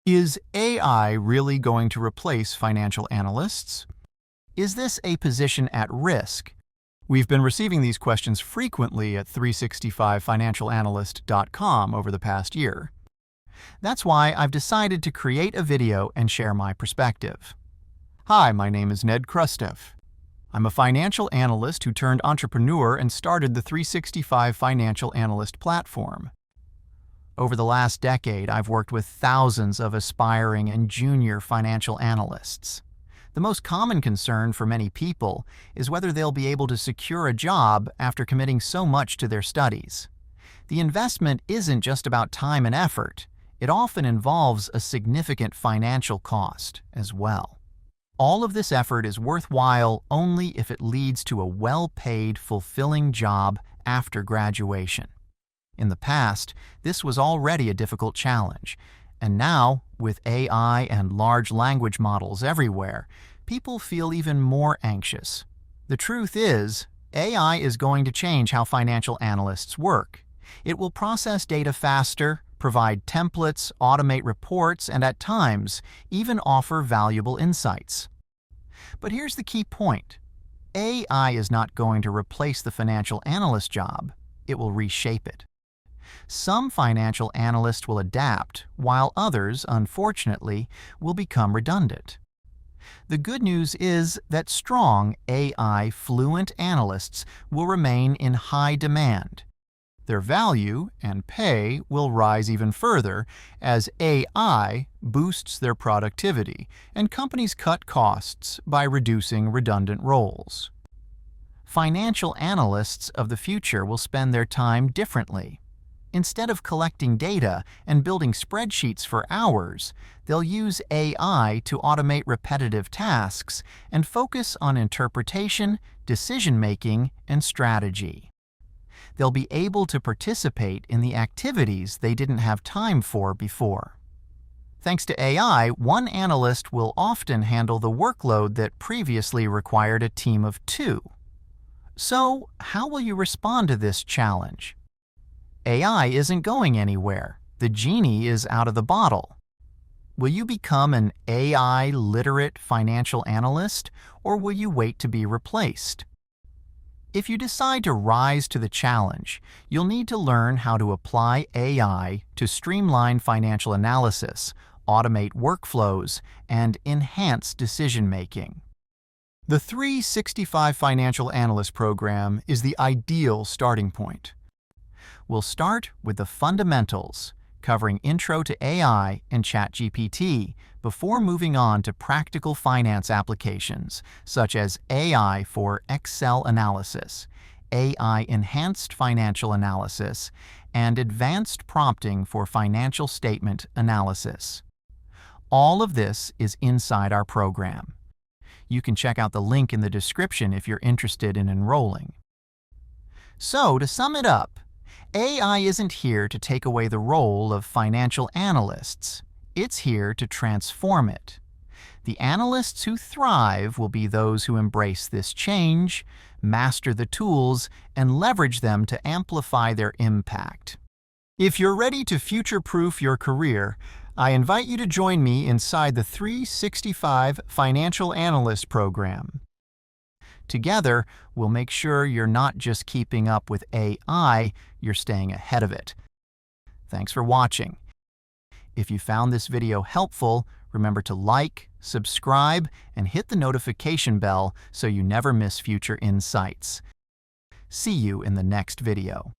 Is AI really going to replace financial analysts? Is this a position at risk? We've been receiving these questions frequently at 365financialanalyst.com over the past year. That's why I've decided to create a video and share my perspective. Hi, my name is Ned Krastev. I'm a financial analyst who turned entrepreneur and started the 365 Financial Analyst platform. Over the last decade, I've worked with thousands of aspiring and junior financial analysts. The most common concern for many people is whether they'll be able to secure a job after committing so much to their studies. The investment isn't just about time and effort. It often involves a significant financial cost as well. All of this effort is worthwhile only if it leads to a well-paid, fulfilling job after graduation. In the past, this was already a difficult challenge, and now, with AI and large language models everywhere, people feel even more anxious. The truth is, AI is going to change how financial analysts work. It will process data faster, provide templates, automate reports, and at times, even offer valuable insights. But here's the key point. AI is not going to replace the financial analyst job. It will reshape it. Some financial analysts will adapt, while others, unfortunately, will become redundant. The good news is that strong AI-fluent analysts will remain in high demand. Their value and pay will rise even further as AI boosts their productivity and companies cut costs by reducing redundant roles. Financial analysts of the future will spend their time differently. Instead of collecting data and building spreadsheets for hours, they'll use AI to automate repetitive tasks and focus on interpretation, decision-making, and strategy. They'll be able to participate in the activities they didn't have time for before. Thanks to AI, one analyst will often handle the workload that previously required a team of two. So, how will you respond to this challenge? AI isn't going anywhere. The genie is out of the bottle. Will you become an AI-literate financial analyst, or will you wait to be replaced? If you decide to rise to the challenge, you'll need to learn how to apply AI to streamline financial analysis, automate workflows, and enhance decision-making. The 365 Financial Analyst program is the ideal starting point. We'll start with the fundamentals, covering Intro to AI and ChatGPT, before moving on to practical finance applications, such as AI for Excel analysis, AI-enhanced financial analysis, and advanced prompting for financial statement analysis. All of this is inside our program. You can check out the link in the description if you're interested in enrolling. So, to sum it up, AI isn't here to take away the role of financial analysts. It's here to transform it. The analysts who thrive will be those who embrace this change, master the tools, and leverage them to amplify their impact. If you're ready to future-proof your career, I invite you to join me inside the 365 Financial Analyst program. Together, we'll make sure you're not just keeping up with AI, you're staying ahead of it. Thanks for watching. If you found this video helpful, remember to like, subscribe, and hit the notification bell so you never miss future insights. See you in the next video.